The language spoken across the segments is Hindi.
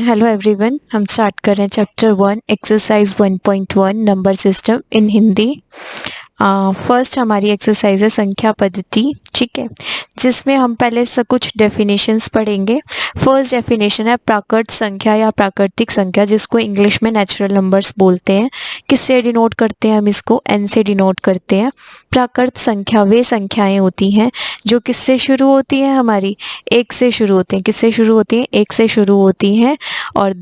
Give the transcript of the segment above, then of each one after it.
हेलो एवरीवन, हम स्टार्ट कर रहे हैं chapter 1 exercise 1.1 number system in Hindi. First हमारी एक्सरसाइज है संख्या पद्धति, ठीक है, जिसमें हम पहले से कुछ डेफिनेशंस पढ़ेंगे। फर्स्ट डेफिनेशन है प्राकृत संख्या या प्राकृतिक संख्या, जिसको इंग्लिश में नेचुरल नंबर्स बोलते हैं। किससे डिनोट करते हैं हम इसको? एन से डिनोट करते हैं। प्राकृत संख्या वे संख्याएं होती हैं जो किससे शुरू होती हैं? हमारी एक से शुरू होती हैं। किससे शुरू होती हैं? एक से शुरू होती हैं। और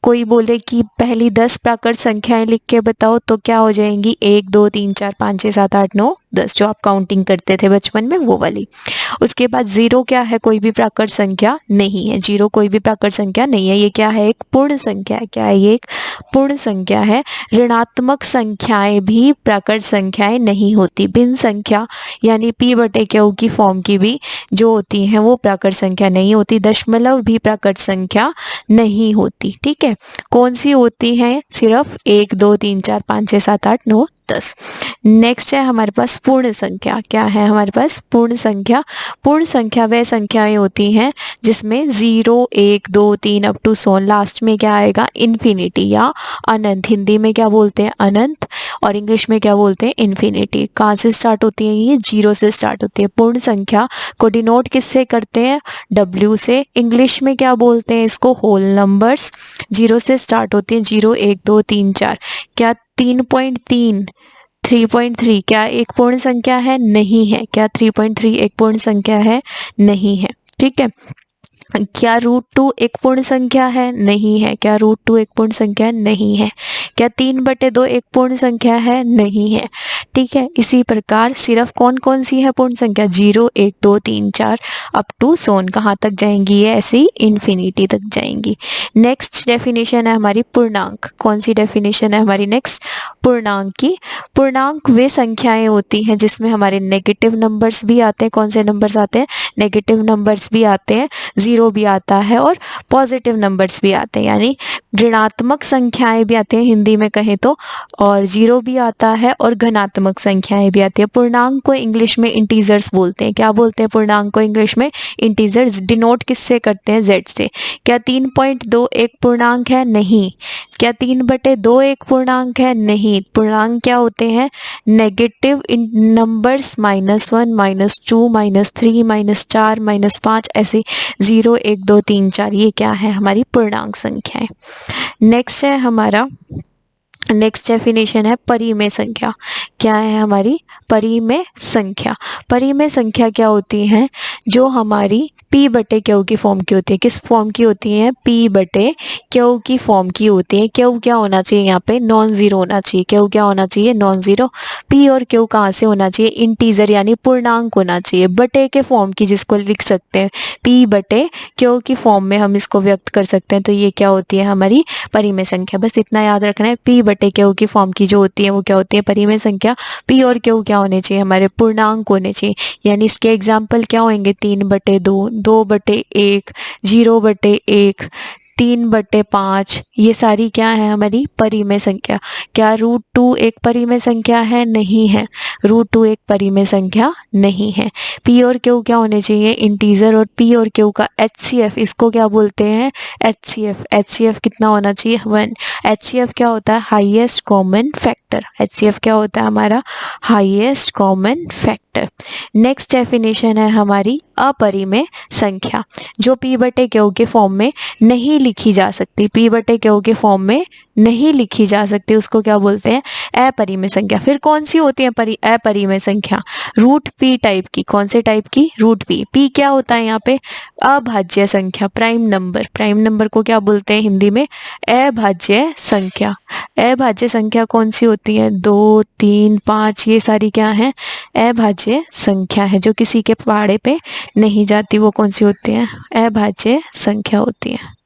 कोई बोले कि पहली 10 प्राकृत संख्याएं लिख के बताओ, तो क्या हो जाएंगी? 1 2 3 4 5 6 7 8 9 10, जो आप काउंटिंग करते थे बचपन में, वो वाली। उसके बाद 0 क्या है? कोई भी प्राकृत संख्या नहीं है। 0 कोई भी प्राकृत संख्या नहीं है। ये क्या है? एक पूर्ण संख्या है। क्या है ये? एक पूर्ण संख्या है। ऋणात्मक संख्याएं भी प्राकृत संख्याएं नहीं होती। भिन्न संख्या यानी p/q की फॉर्म की भी जो होती हैं वो प्राकृत संख्या नहीं होती। दशमलव भी प्राकृत संख्या नहीं होती, ठीक है। कौन सी होती हैं? सिर्फ 1 2 3 4 5 6 7 8 9 10। नेक्स्ट है हमारे पास पूर्ण संख्या। क्या है हमारे पास? पूर्ण संख्या। पूर्ण संख्या वह संख्याएं होती हैं जिसमें 0 1 2 3 अप टू 100, लास्ट में क्या आएगा? इन्फिनिटी या अनंत। हिंदी में क्या बोलते हैं? अनंत। और इंग्लिश में क्या बोलते हैं? इन्फिनिटी। कहाँ से स्टार्ट होती है? ये 0 से स्टार्ट होती है। पूर्ण संख्या को डिनोट किससे करते हैं? W से। इंग्लिश में क्या बोलते हैं इसको? Whole numbers. 0 से स्टार्ट होती है। 0 1 2 3 4। क्या 3.3 3.3 क्या एक पूर्ण संख्या है? नहीं है। क्या 3.3 एक पूर्ण संख्या है? नहीं है, ठीक है। क्या √2 एक पूर्ण संख्या है? नहीं है। क्या √2 एक पूर्ण संख्या है? नहीं है। क्या 3/2 एक पूर्ण संख्या है? नहीं है, ठीक है। इसी प्रकार सिर्फ कौन कौन सी है पूर्ण संख्या? 0 1 2 3 4 अप टू 100। कहाँ तक जाएंगी ये? ऐसे ही इन्फिनिटी तक जाएंगी। नेक्स्ट डेफिनेशन है हमारी पूर्णांक। कौन सी डेफिनेशन है हमारी नेक्स्ट? पूर्णांक की। पूर्णांक वे संख्याएं होती हैं जिसमें हमारे नेगेटिव नंबर्स भी आते हैं। कौन से नंबर्स आते हैं? नेगेटिव नंबर्स भी आते हैं, 0 भी आता है और पॉजिटिव नंबर्स भी आते हैं, यानी ऋणात्मक संख्याएं भी आती हैं हिंदी में कहें तो, और 0 भी आता है और धनात्मक संख्याएं भी आती है। पूर्णांक को इंग्लिश में इंटीजर्स बोलते हैं। क्या बोलते हैं पूर्णांक को इंग्लिश में? इंटीजर्स। डिनोट किससे करते हैं? Z से। क्या 3.2 एक पूर्णांक है? नहीं। क्या 3/2 एक पूर्णांक है? नहीं। पूर्णांक क्या होते हैं? नेगेटिव नंबर्स, -1 -2 -3 -4 -5, ऐसे 0 1 2 3 4। ये क्या है? हमारी पूर्णांक संख्याएं। नेक्स्ट है हमारा, नेक्स्ट डेफिनेशन है परिमेय संख्या। क्या है हमारी? परिमेय संख्या। परिमेय संख्या क्या होती है? जो हमारी p/q की फॉर्म की होती है। किस फॉर्म की होती है? p/q की फॉर्म की होती है। q क्या होना चाहिए यहाँ पे? नॉन जीरो होना चाहिए। q क्या होना चाहिए? Non zero. p और q कहाँ से होना चाहिए? इंटीजर यानी पूर्णांक होना चाहिए। बटे के फॉर्म की, जिसको लिख सकते हैं p/q की फॉर्म में हम इसको व्यक्त कर सकते हैं। तो ये क्या होती है? हमारी परिमेय संख्या। बस इतना याद रखना है। p/q की फॉर्म की जो होती है वो क्या होती है? परिमेय संख्या। p और q क्या होने चाहिए? हमारे पूर्णांक होने चाहिए। यानी इसके एग्जाम्पल क्या होंगे? 3/2 2/1 0/1 3/5। ये सारी क्या है? हमारी परिमेय संख्या। क्या √2 एक परिमेय संख्या है? नहीं है। √2 एक परिमेय संख्या नहीं है। p और q क्या होने चाहिए? इंटीजर। और p और q का HCF, इसको क्या बोलते हैं? HCF कितना होना चाहिए? 1। HCF क्या होता है? Highest common factor. HCF क्या होता है हमारा? Highest common factor. Next definition है हमारी अपरिमेय संख्या, जो p/q के फॉर्म में नहीं लिखी जा सकती। p/q के फॉर्म में नहीं लिखी जा सकती, उसको क्या बोलते हैं? अपरिमेय संख्या। फिर कौन सी होती है अपरिमेय संख्या? √p टाइप की। कौन से टाइप की? √p। p क्या होता है यहाँ पे? अभाज्य संख्या, प्राइम नंबर। प्राइम नंबर को क्या बोलते हैं हिंदी में? अभाज्य संख्या। अभाज्य संख्या कौन सी होती है? 2 3 5, ये सारी क्या है? अभाज्य संख्या है, जो किसी के पहाड़े पे नहीं जाती। वो कौन सी होती है? अभाज्य संख्या होती है।